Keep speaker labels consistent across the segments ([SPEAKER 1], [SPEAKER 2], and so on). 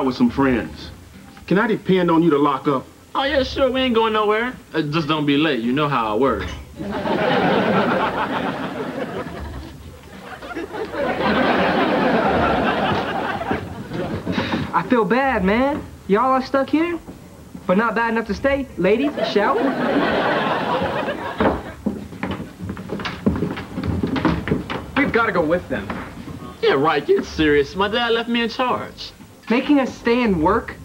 [SPEAKER 1] out with some friends. Can I depend on you to lock up?
[SPEAKER 2] Oh, yeah, sure. We ain't going nowhere. Just don't be late. You know how I work.
[SPEAKER 3] I feel bad, man. Y'all are stuck here? But not bad enough to stay. Ladies, shout. We've got to go with them.
[SPEAKER 2] Yeah, right. Get serious. My dad left me in charge.
[SPEAKER 3] Making us stay and work?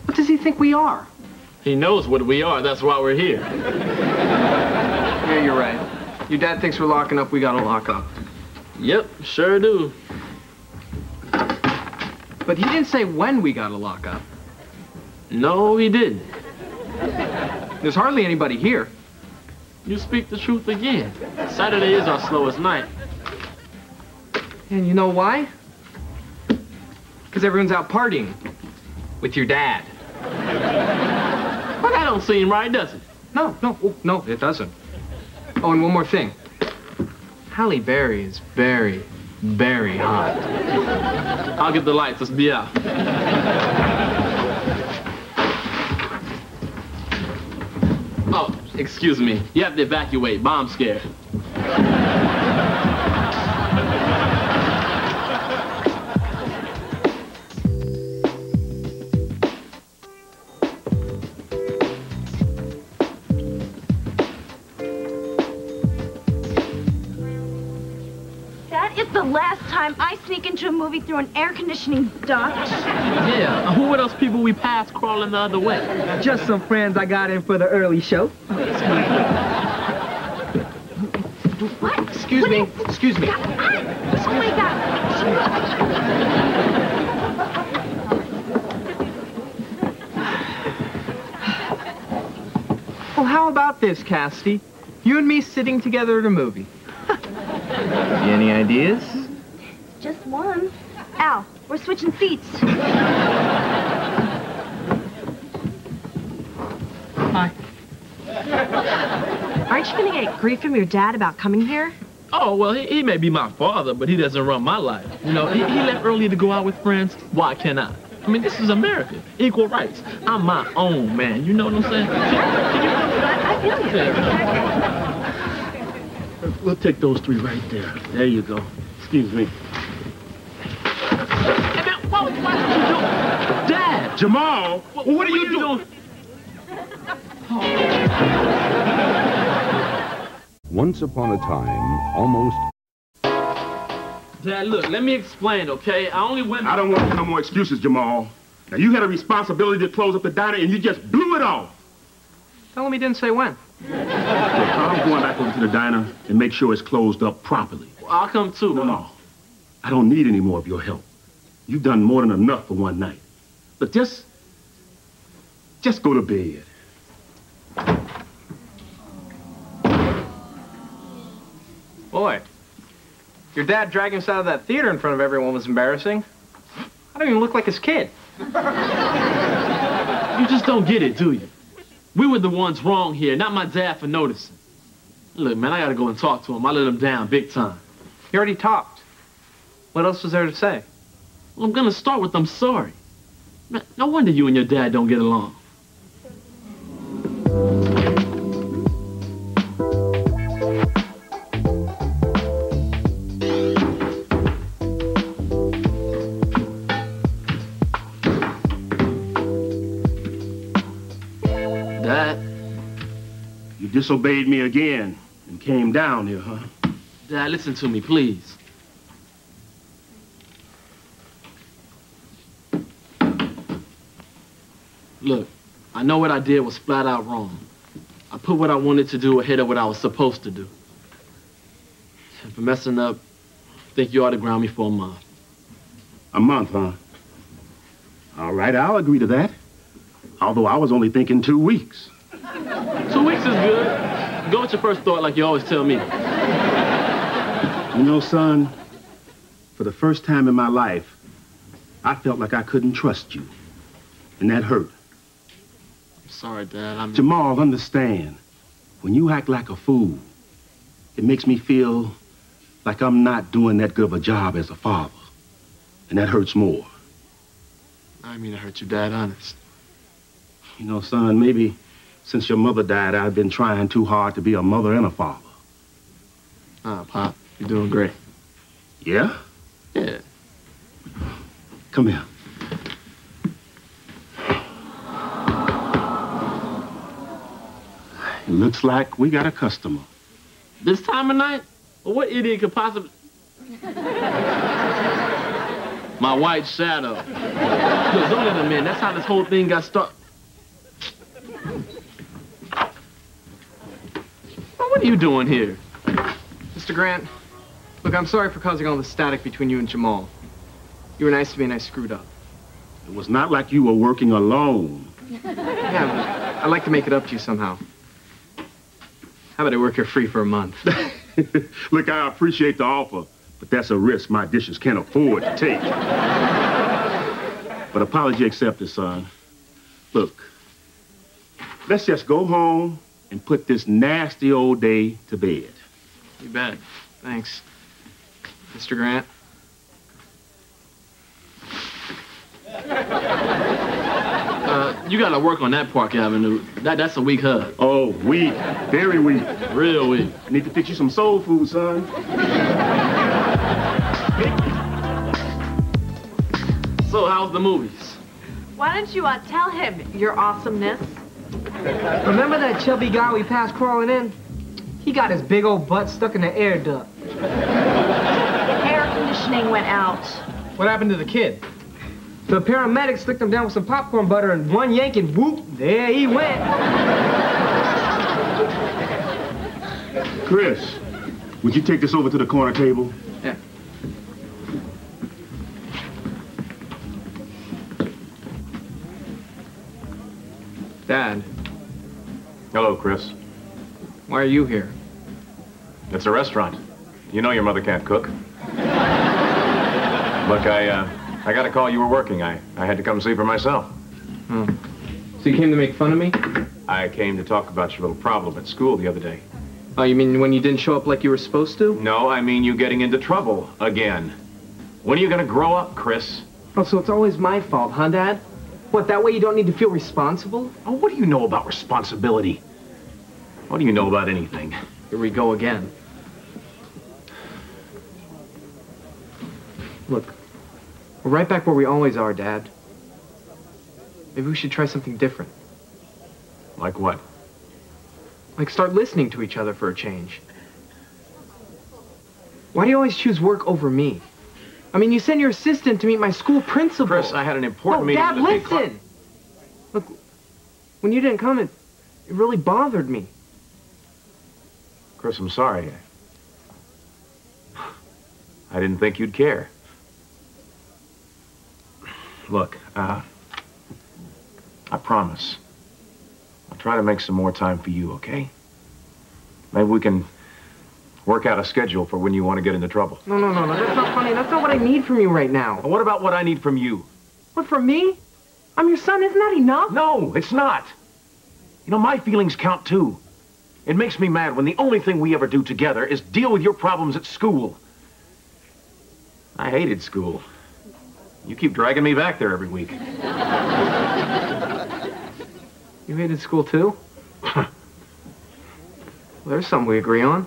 [SPEAKER 3] What does he think we are?
[SPEAKER 2] He knows what we are. That's why we're here.
[SPEAKER 3] Yeah, you're right. Your dad thinks we're locking up. We got to lock up.
[SPEAKER 2] Yep, sure do.
[SPEAKER 3] But he didn't say when we got to lock up.
[SPEAKER 2] No, he didn't.
[SPEAKER 3] There's hardly anybody here.
[SPEAKER 2] You speak the truth again. Saturday is our slowest night.
[SPEAKER 3] And you know why? Because everyone's out partying. With your dad.
[SPEAKER 2] Well, that don't seem right, does it?
[SPEAKER 3] No, it doesn't. Oh, and one more thing. Halle Berry is very, very hot.
[SPEAKER 2] I'll get the lights. Let's be out. Oh, excuse me. You have to evacuate. Bomb scare.
[SPEAKER 4] That is the last time I sneak into a movie through an air conditioning duct.
[SPEAKER 2] Yeah, who were those people we passed crawling the other way?
[SPEAKER 3] Just some friends I got in for the early show.
[SPEAKER 4] What?
[SPEAKER 3] Excuse me. Excuse me.
[SPEAKER 4] Oh my God.
[SPEAKER 3] Well, how about this, Cassidy? You and me sitting together at a movie. Any ideas?
[SPEAKER 4] Just one. Al, we're switching seats.
[SPEAKER 3] Hi.
[SPEAKER 5] Aren't you gonna get grief from your dad about coming here?
[SPEAKER 2] Oh, well, he may be my father, but he doesn't run my life. You know, he left early to go out with friends. Why can't I? I mean, this is America. Equal rights. I'm my own man. You know what I'm saying?
[SPEAKER 4] I feel you.
[SPEAKER 2] Yeah.
[SPEAKER 1] We'll take those three right there. There you go. Excuse me.
[SPEAKER 2] And then, what are you doing? Dad!
[SPEAKER 1] Jamal, what are you doing?
[SPEAKER 6] Once upon a time, almost...
[SPEAKER 2] Dad, look, let me explain, okay? I only went...
[SPEAKER 1] I don't want no more excuses, Jamal. Now, you had a responsibility to close up the diner, and you just blew it off.
[SPEAKER 3] Tell him he didn't say when.
[SPEAKER 1] Look, I'm going back over to the diner and make sure it's closed up properly.
[SPEAKER 2] Well, I'll come too.
[SPEAKER 1] No, I don't need any more of your help. You've done more than enough for one night. But just go to bed.
[SPEAKER 3] Boy, your dad dragging us out of that theater in front of everyone was embarrassing. I don't even look like his kid.
[SPEAKER 2] You just don't get it, do you? We were the ones wrong here, not my dad for noticing. Look, man, I gotta go and talk to him. I let him down big time.
[SPEAKER 3] You already talked. What else was there to say?
[SPEAKER 2] Well, I'm gonna start with I'm sorry. Man, no wonder you and your dad don't get along. Dad?
[SPEAKER 1] You disobeyed me again and came down here, huh?
[SPEAKER 2] Dad, listen to me, please. Look, I know what I did was flat out wrong. I put what I wanted to do ahead of what I was supposed to do. And for messing up, I think you ought to ground me for a month.
[SPEAKER 1] A month, huh? All right, I'll agree to that. Although I was only thinking 2 weeks.
[SPEAKER 2] 2 weeks is good. Go with your first thought like you always tell me.
[SPEAKER 1] You know, son, for the first time in my life, I felt like I couldn't trust you. And that hurt.
[SPEAKER 2] I'm sorry, Dad.
[SPEAKER 1] Jamal, understand. When you act like a fool, it makes me feel like I'm not doing that good of a job as a father. And that hurts more.
[SPEAKER 2] I didn't mean to hurt you, Dad, honest.
[SPEAKER 1] You know, son, maybe since your mother died, I've been trying too hard to be a mother and a father.
[SPEAKER 2] Pop, you're doing great.
[SPEAKER 1] Yeah?
[SPEAKER 2] Yeah.
[SPEAKER 1] Come here. It looks like we got a customer.
[SPEAKER 2] This time of night? Well, what idiot could possibly... My white shadow. Look, don't let him in. That's how this whole thing got started. Well, what are you doing here?
[SPEAKER 3] Mr. Grant, look, I'm sorry for causing all the static between you and Jamal. You were nice to me and I screwed up.
[SPEAKER 1] It was not like you were working alone.
[SPEAKER 3] Yeah, but I'd like to make it up to you somehow. How about I work here free for a month?
[SPEAKER 1] Look, I appreciate the offer, but that's a risk my dishes can't afford to take. But apology accepted, son. Look, let's just go home and put this nasty old day to bed.
[SPEAKER 3] You bet. Thanks. Mr. Grant?
[SPEAKER 2] You gotta work on that Park Avenue. That's a weak hug.
[SPEAKER 1] Oh, weak. Very weak.
[SPEAKER 2] Real weak.
[SPEAKER 1] Need to fix you some soul food, son.
[SPEAKER 2] So, how's the movies?
[SPEAKER 5] Why don't you tell him your awesomeness?
[SPEAKER 7] Remember that chubby guy we passed crawling in? He got his big old butt stuck in the air duct.
[SPEAKER 4] Air conditioning went out.
[SPEAKER 3] What happened to the kid?
[SPEAKER 7] The paramedics slicked him down with some popcorn butter and one yank and whoop, there he went.
[SPEAKER 1] Chris, would you take this over to the corner table?
[SPEAKER 3] Yeah. Dad,
[SPEAKER 8] Hello, Chris.
[SPEAKER 3] why are you here?
[SPEAKER 8] It's a restaurant. You know your mother can't cook. Look, I got a call you were working. I had to come see for myself.
[SPEAKER 3] Oh. So you came to make fun of me?
[SPEAKER 8] I came to talk about your little problem at school the other day.
[SPEAKER 3] Oh, you mean when you didn't show up like you were supposed to?
[SPEAKER 8] No, I mean you getting into trouble again. When are you gonna grow up, Chris?
[SPEAKER 7] Oh, so it's always my fault, huh, Dad? What, that way you don't need to feel responsible?
[SPEAKER 8] Oh, what do you know about responsibility? What do you know about anything?
[SPEAKER 3] Here we go again. Look, we're right back where we always are, Dad. Maybe we should try something different.
[SPEAKER 8] Like what?
[SPEAKER 3] Like start listening to each other for a change. Why do you always choose work over me? I mean, you send your assistant to meet my school principal.
[SPEAKER 8] Chris, I had an important meeting
[SPEAKER 3] Dad,
[SPEAKER 8] with the big
[SPEAKER 3] listen! Look, when you didn't come, it really bothered me.
[SPEAKER 8] Chris, I'm sorry. I didn't think you'd care. Look, I promise. I'll try to make some more time for you, okay? Maybe we can work out a schedule for when you want to get into trouble.
[SPEAKER 7] No, that's not funny. That's not what I need from you right now.
[SPEAKER 8] Well, what about what I need from you?
[SPEAKER 7] What, from me? I'm your son, isn't that enough?
[SPEAKER 8] No, it's not. You know, my feelings count too. It makes me mad when the only thing we ever do together is deal with your problems at school. I hated school. You keep dragging me back there every week.
[SPEAKER 3] You hated school too? Well, there's something we agree on.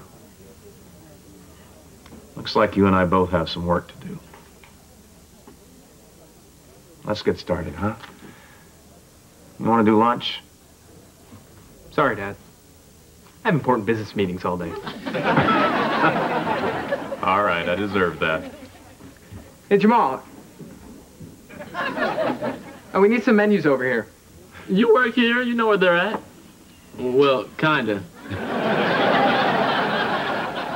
[SPEAKER 8] Looks like you and I both have some work to do. Let's get started, huh? You want to do lunch?
[SPEAKER 3] Sorry, Dad. I have important business meetings all day.
[SPEAKER 8] All right, I deserve that.
[SPEAKER 3] Hey, Jamal. Oh, we need some menus over here.
[SPEAKER 2] You work here, you know where they're at. Well, kinda.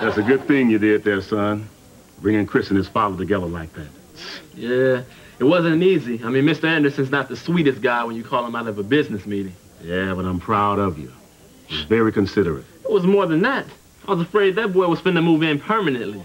[SPEAKER 1] That's a good thing you did there, son. Bringing Chris and his father together like that.
[SPEAKER 2] Yeah, it wasn't easy. I mean, Mr. Anderson's not the sweetest guy when you call him out of a business meeting.
[SPEAKER 1] Yeah, but I'm proud of you. He's very considerate.
[SPEAKER 2] It was more than that. I was afraid that boy was finna move in permanently.